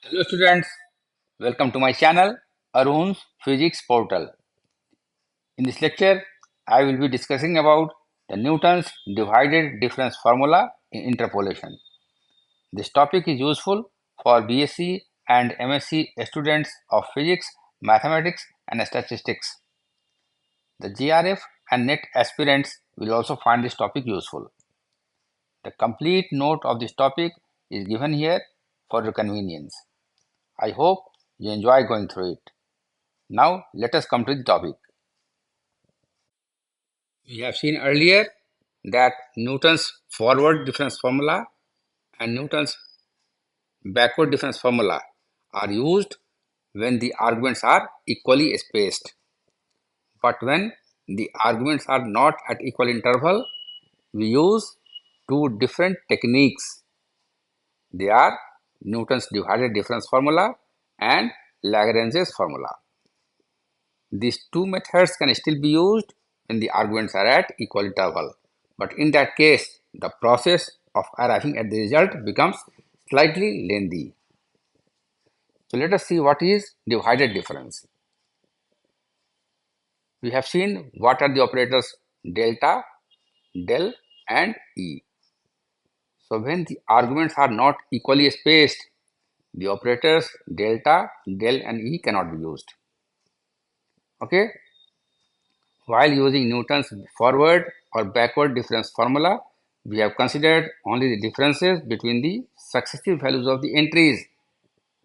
Hello students, welcome to my channel Arun's Physics Portal. In this lecture, I will be discussing about the Newton's divided difference formula in interpolation. This topic is useful for BSc and MSc students of physics, mathematics and statistics. The GRF and NET aspirants will also find this topic useful. The complete note of this topic is given here for your convenience. I hope you enjoy going through it. Now let us come to the topic. We have seen earlier that Newton's forward difference formula and Newton's backward difference formula are used when the arguments are equally spaced. But when the arguments are not at equal interval, we use two different techniques. They are Newton's divided difference formula and Lagrange's formula. These two methods can still be used when the arguments are at equal interval, but in that case, the process of arriving at the result becomes slightly lengthy. So let us see what is divided difference. We have seen what are the operators delta, del and e. So when the arguments are not equally spaced, the operators delta, del and e cannot be used. Okay. While using Newton's forward or backward difference formula, we have considered only the differences between the successive values of the entries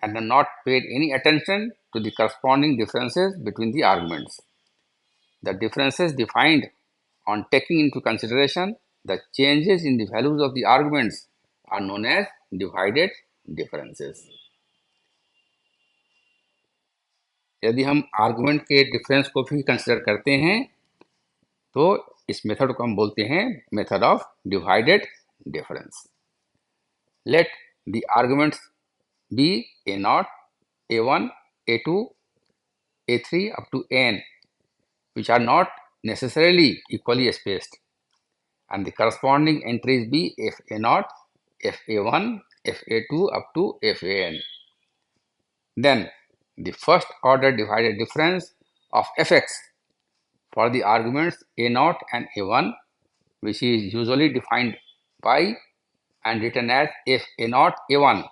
and have not paid any attention to the corresponding differences between the arguments. The differences defined on taking into consideration the changes in the values of the arguments are known as divided differences. यदि हम argument के difference को भी consider करते हैं तो इस method को हम बोलते हैं method of divided difference. Let the arguments be A naught, a1, a2, a3 up to n, which are not necessarily equally spaced, and the corresponding entries be f a naught, f a1, f a2 up to f an. Then the first order divided difference of fx for the arguments a naught and a1, which is usually defined by and written as f a naught a1,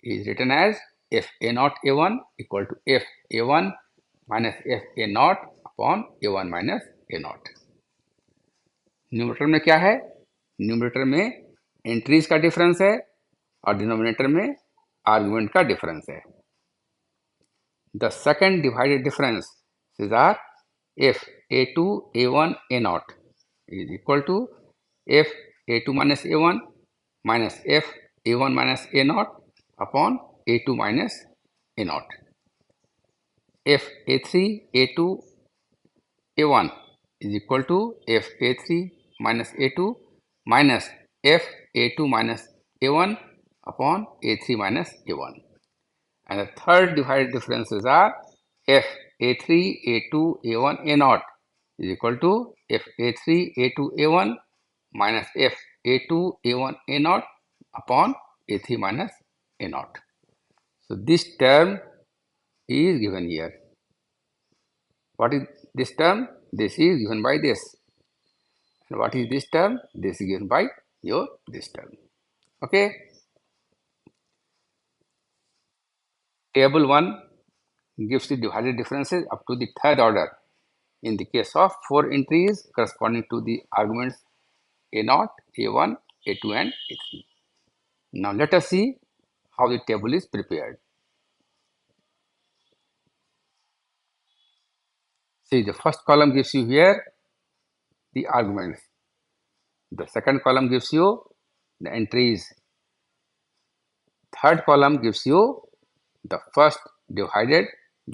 is written as f a naught a1 equal to f a1 minus f a naught upon a1 minus a naught. Numerator में क्या है? Numerator में entries का difference है और denominator में argument का difference है. The second divided difference is are f a2 a1 a naught is equal to f a2 minus a1 minus f a1 minus a naught upon a2 minus a naught. F a3 a2 a1 is equal to f a3 minus a2 minus f a2 minus a1 upon a3 minus a1. And the third divided differences are f a3 a2 a1 a naught is equal to f a3 a2 a1 minus f a2 a1 a naught upon a3 minus a naught. So this term is given here. What is this term? This is given by this. And what is this term? This is given by your this term. Okay. Table 1 gives the divided differences up to the third order in the case of 4 entries corresponding to the arguments a0, a1, a2 and a3. Now let us see how the table is prepared. See, the first column gives you here the arguments. The second column gives you the entries. Third column gives you the first divided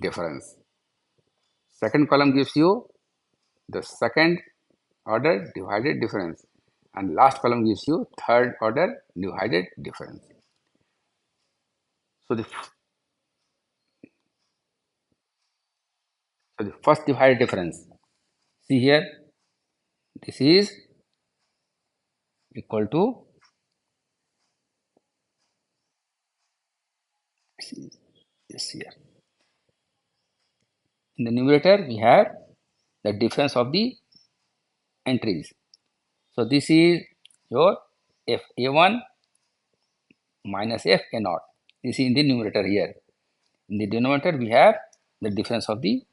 difference. Second column gives you the second order divided difference. And last column gives you third order divided difference. So the first divided difference, see here, this is equal to is this here. In the numerator, we have the difference of the entries. So this is your FA1 minus FA0. This is in the numerator here. In the denominator, we have the difference of the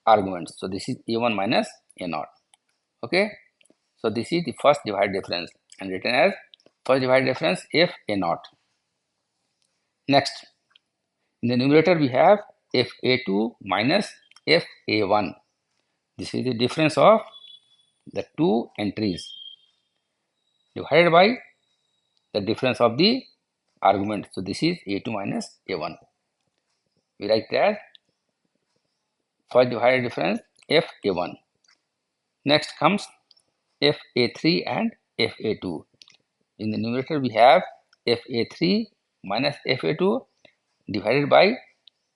arguments. So this is A1 minus A0. Okay. So this is the first divided difference and written as first divided difference FA0. Next, in the numerator, we have FA2 minus FA1. This is the difference of the two entries divided by the difference of the argument. So this is A2 minus A1. We write that first divided difference FA1. Next comes FA3 and FA2. In the numerator, we have FA3 minus FA2 divided by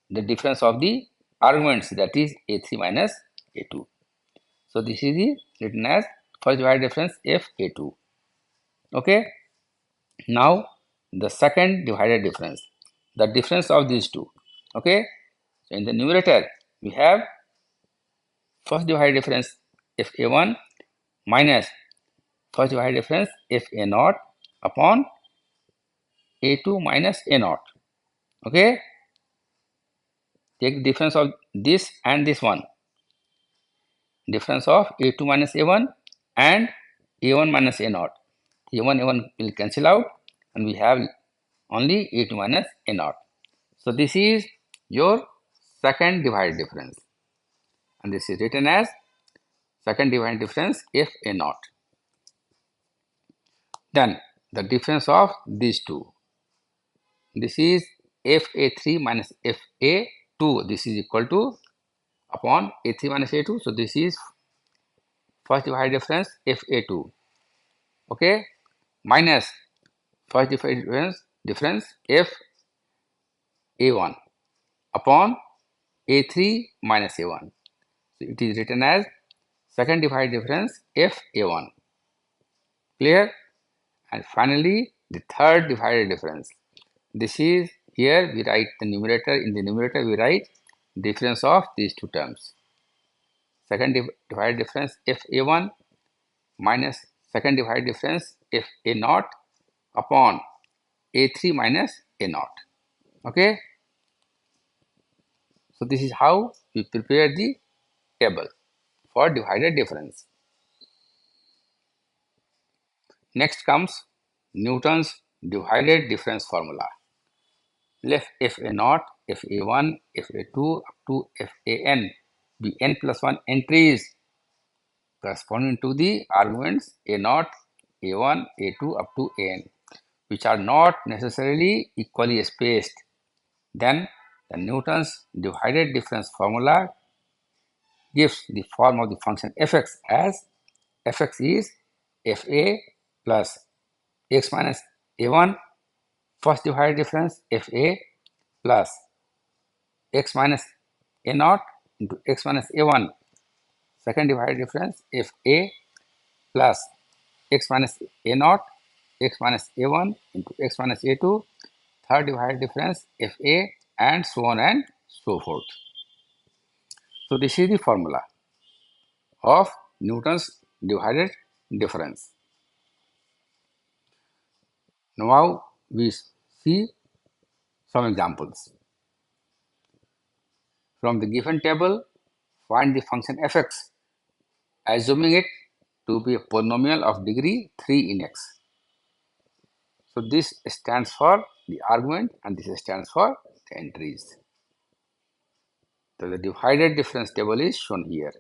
the difference of the arguments, that is A3 minus A2. So this is the written as first divided difference FA2. Okay. Now the second divided difference, the difference of these two. Okay. So in the numerator, we have first divided difference FA1 minus first divided difference FA0 upon A2 minus A0. Okay. Take the difference of this and this one. Difference of A2 minus A1 and A1 minus A0. A1 will cancel out and we have only A2 minus A0. So this is your second divided difference. And this is written as second divided difference FA0. Then the difference of these two. This is FA3 minus FA2. This is equal to upon A3 minus A2. So this is first divided difference FA2. Okay. Minus first divided difference FA1 upon A3 minus A1. So it is written as second divided difference FA1. Clear? And finally, the third divided difference. This is here we write the numerator. In the numerator, we write difference of these two terms. Second divided difference FA1 minus second divided difference FA0 upon A3 minus A0. Okay. So this is how we prepare the table for divided difference. Next comes Newton's divided difference formula. Let FA0, FA1, FA2 up to FAN be n plus 1 entries corresponding to the arguments A0, A1, A2 up to AN, which are not necessarily equally spaced. Then the Newton's divided difference formula gives the form of the function fx as fx is fa plus x minus a1 first divided difference fa plus x minus a0 into x minus a1 second divided difference fa plus x minus a0 x minus a1 into x minus a2 third divided difference fa and so on and so forth. So this is the formula of Newton's divided difference. Now we see some examples. From the given table, find the function fx, assuming it to be a polynomial of degree 3 in x. So this stands for the argument and this stands for the entries. So the divided difference table is shown here.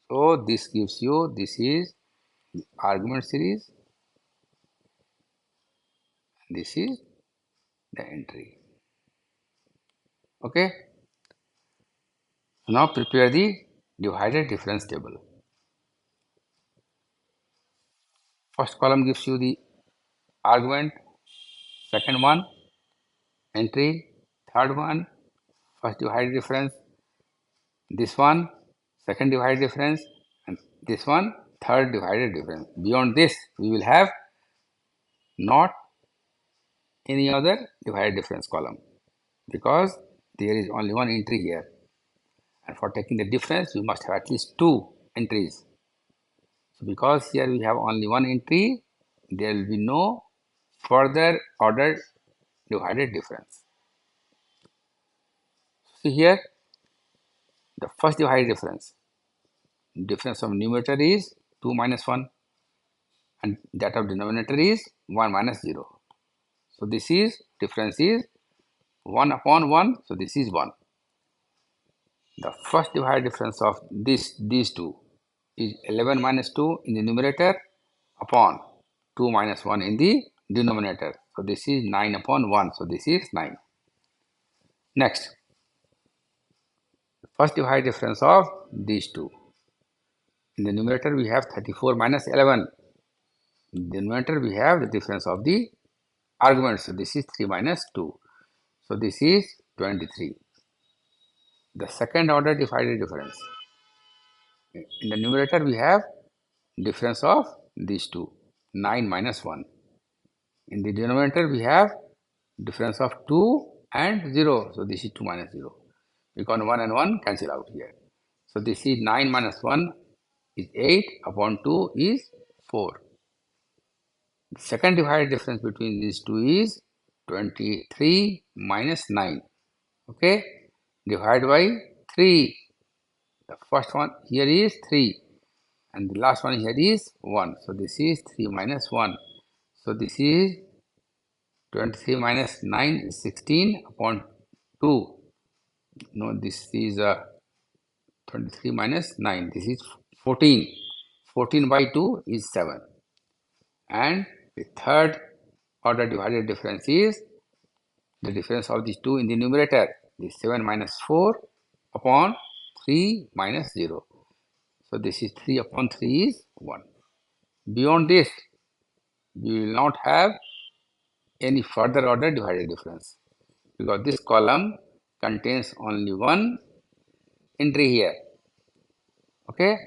So this gives you, this is the argument series, this is the entry. Okay. Now prepare the divided difference table. First column gives you the argument, second one entry, third one first divided difference, this one second divided difference, and this one third divided difference. Beyond this, we will have not any other divided difference column because there is only one entry here. And for taking the difference, we must have at least two entries. So because here we have only one entry, there will be no further ordered divided difference. See here, the first divided difference of numerator is 2 minus 1 and that of denominator is 1 minus 0. So this is difference is 1 upon 1, so this is 1. The first divided difference of these two is 11 minus 2 in the numerator upon 2 minus 1 in the denominator. So this is 9 upon 1, so this is 9. Next, first divided difference of these two. In the numerator we have 34 minus 11. In the denominator we have the difference of the arguments. So this is 3 minus 2. So this is 23. The second order divided difference. In the numerator we have difference of these two, 9 minus 1. In the denominator we have difference of 2 and 0. So this is 2 minus 0. Because 1 and 1 cancel out here. So this is 9 minus 1 is 8 upon 2 is 4. The second divided difference between these two is 23 minus 9. Okay, divide by 3. The first one here is 3 and the last one here is 1. So this is 3 minus 1. So this is 23 minus 9 is 16 upon 2. No, this is 23 minus 9. This is 14. 14 by 2 is 7. And the third order divided difference is the difference of these two in the numerator. This 7 minus 4 upon 3 minus 0. So this is 3 upon 3 is 1. Beyond this, we will not have any further order divided difference because this column contains only one entry here. Okay.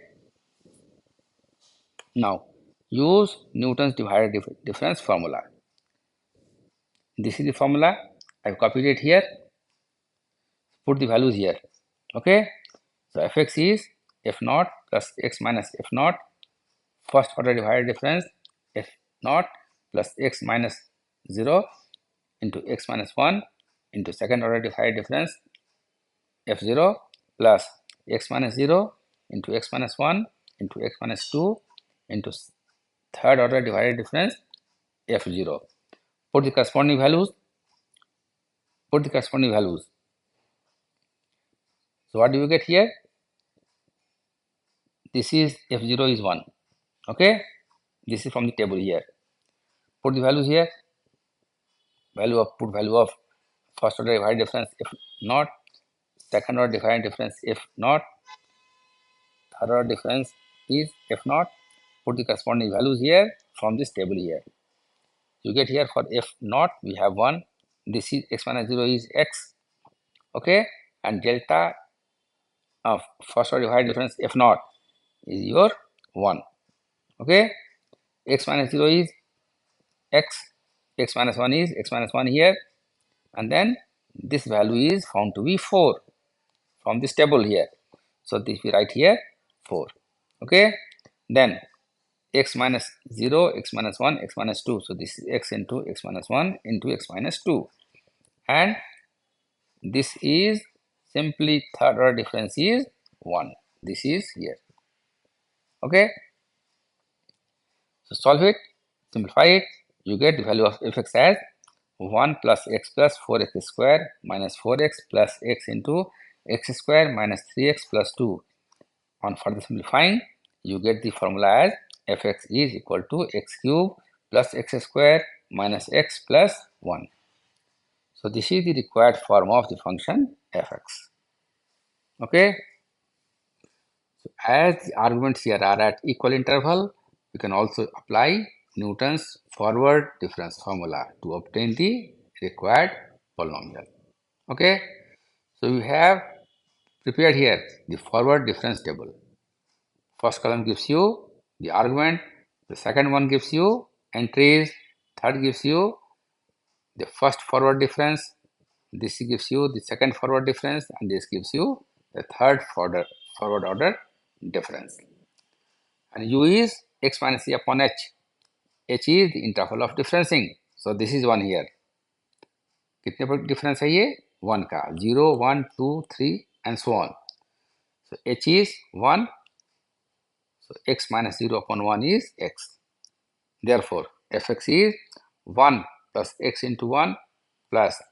Now use Newton's divided difference formula. This is the formula. I've copied it here. Put the values here. Okay. So fx is f naught plus x minus f naught. First order divided difference f naught plus x minus 0 into x minus 1 into second order divided difference f0 plus x minus 0 into x minus 1 into x minus 2 into third order divided difference f0. Put the corresponding values. So what do you get here? This is f0 is 1. Okay, this is from the table here. Put the values here. Put value of first order divided difference f naught, second order divided difference f naught, third order difference is f naught. Put the corresponding values here from this table here. You get here for f naught we have 1. This is x minus 0 is x. Okay, and delta of first order divided difference f naught is your 1. Okay, x minus 0 is x, x minus 1 is x minus 1 here, and then this value is found to be 4 from this table here. So this we write here 4. Okay, then x minus 0, x minus 1, x minus 2. So this is x into x minus 1 into x minus 2. And this is simply third order difference is 1. This is here. Okay. So solve it, simplify it. You get the value of fx as 1 plus x plus 4x square minus 4x plus x into x square minus 3x plus 2. On further simplifying, you get the formula as fx is equal to x cube plus x square minus x plus 1. So this is the required form of the function fx. Okay. So as the arguments here are at equal interval, you can also apply Newton's forward difference formula to obtain the required polynomial. Okay. So we have prepared here the forward difference table. First column gives you the argument, the second one gives you entries, third gives you the first forward difference, this gives you the second forward difference, and this gives you the third forward order difference. And u is x minus c upon h. H is the interval of differencing. So this is 1 here. कितने पर difference है ये? 1 का. 0, 1, 2, 3 and so on. So h is 1. So x minus 0 upon 1 is x. Therefore, fx is 1 plus x into 1 plus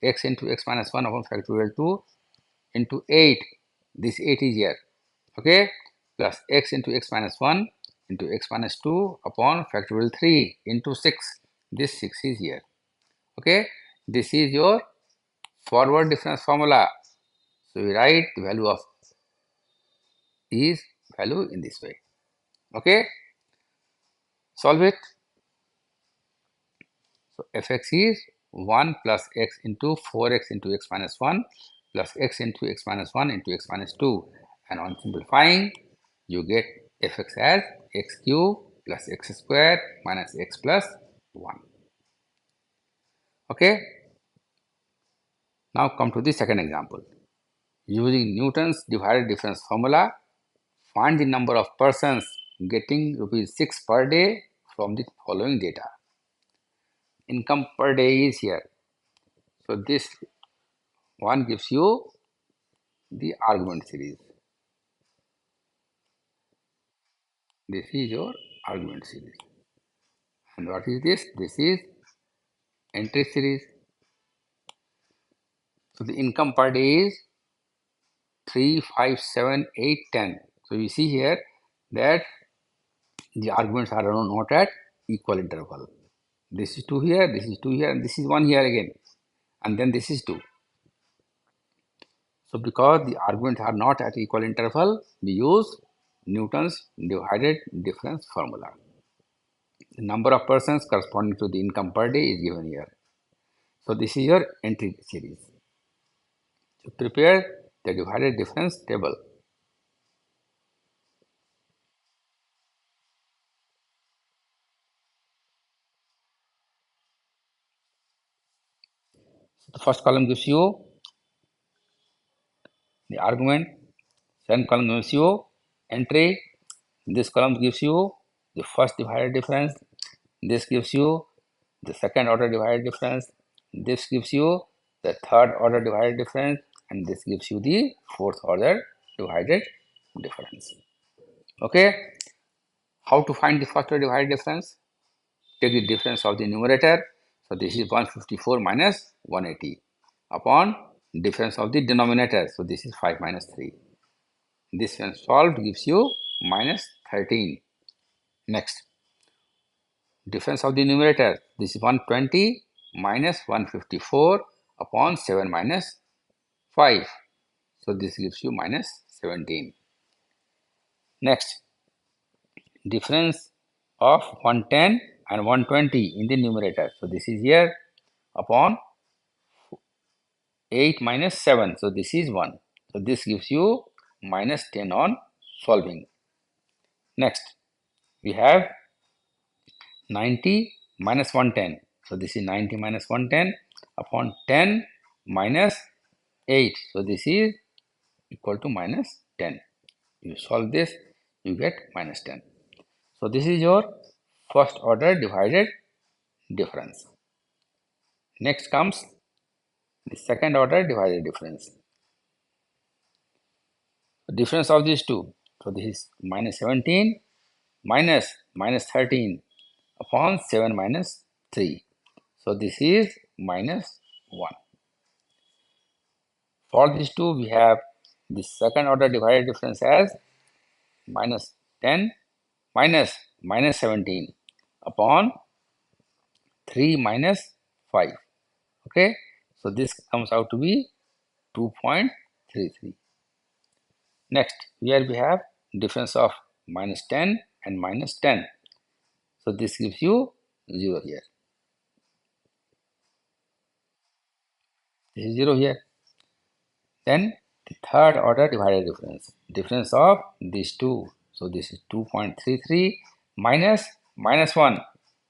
x into x minus 1 upon factorial 2 into 8. This 8 is here. Okay? Plus x into x minus 1 into x minus 2 upon factorial 3 into 6. This 6 is here. Okay? This is your forward difference formula. So we write the value of is value in this way. Okay? Solve it. So fx is 1 plus x into 4x into x minus 1 plus x into x minus 1 into x minus 2. And on simplifying, you get fx as x cube plus x square minus x plus 1. Okay? Now come to the second example. Using Newton's divided difference formula, find the number of persons getting ₹6 per day from the following data. Income per day is here. So this one gives you the argument series. This is your argument series. And what is this? This is entry series. So the income per day is 3, 5, 7, 8, 10. So you see here that the arguments are not at equal interval. This is 2 here, this is 2 here, and this is 1 here again. And then this is 2. So because the arguments are not at equal interval, we use Newton's divided difference formula. The number of persons corresponding to the income per day is given here. So this is your entry series. So prepare the divided difference table. The first column gives you the argument, second column gives you entry, this column gives you the first divided difference, this gives you the second order divided difference, this gives you the third order divided difference, and this gives you the fourth order divided difference. Okay, how to find the first order divided difference? Take the difference of the numerator. So this is 154 minus 180 upon difference of the denominator. So this is 5 minus 3. This when solved gives you minus 13. Next, difference of the numerator. This is 120 minus 154 upon 7 minus 5. So this gives you minus 17. Next, difference of 110 and 120 in the numerator. So this is here upon 8 minus 7. So this is 1. So this gives you minus 10 on solving. Next, we have 90 minus 110. So this is 90 minus 110 upon 10 minus 8. So this is equal to minus 10. You solve this, you get minus 10. So this is your first order divided difference. Next comes the second order divided difference. The difference of these two. So this is minus 17 minus minus 13 upon 7 minus 3. So this is minus 1. For these two, we have the second order divided difference as minus 10 minus minus 17 upon 3 minus 5. Okay, so this comes out to be 2.33. Next, here we have difference of minus 10 and minus 10. So this gives you 0 here. This is 0 here. Then the third order divided difference of these two. So this is 2.33 minus minus 1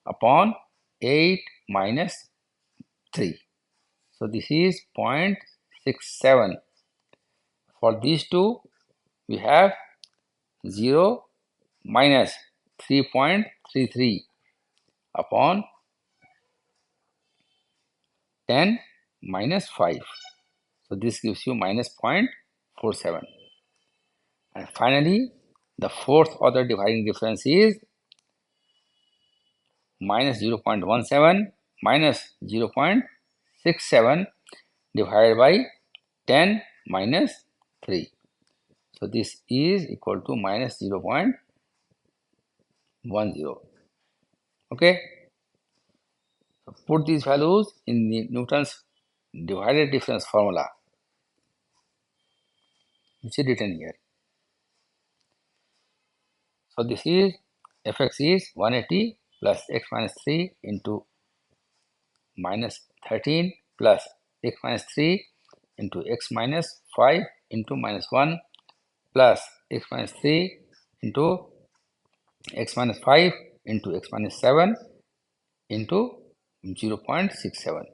upon 8 minus 3. So this is 0.67. For these two, we have 0 minus 3.33 upon 10 minus 5. So this gives you minus 0.47. And finally, the fourth order dividing difference is minus 0.17 minus 0.67 divided by 10 minus 3. So this is equal to minus 0.10. Okay. So put these values in the Newton's divided difference formula, which is written here. So this is fx is 180 plus x minus 3 into minus 13 plus x minus 3 into x minus 5 into minus 1 plus x minus 3 into x minus 5 into x minus 7 into 0.67.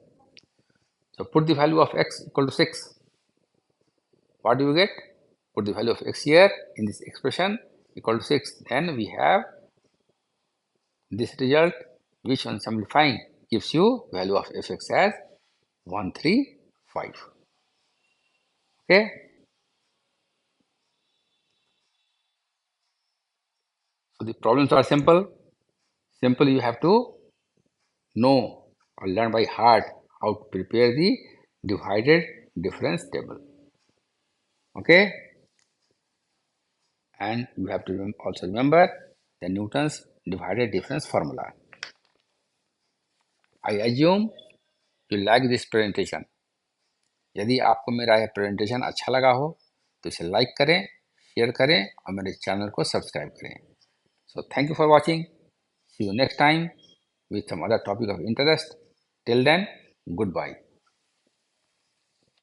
So put the value of x equal to 6. What do you get? Put the value of x here in this expression equal to 6. Then we have this result, which on simplifying gives you value of fx as 135. Okay. So the problems are simple. Simply you have to know or learn by heart how to prepare the divided difference table. Okay. And you have to also remember the Newton's divided difference formula. I assume you like this presentation. यदि आपको मेरा यह presentation अच्छा लगा हो तो इसे like करें, शेयर करें और मेरे चैनल को सब्सक्राइब करें. So thank you for watching. See you next time with some other topic of interest. Till then, goodbye.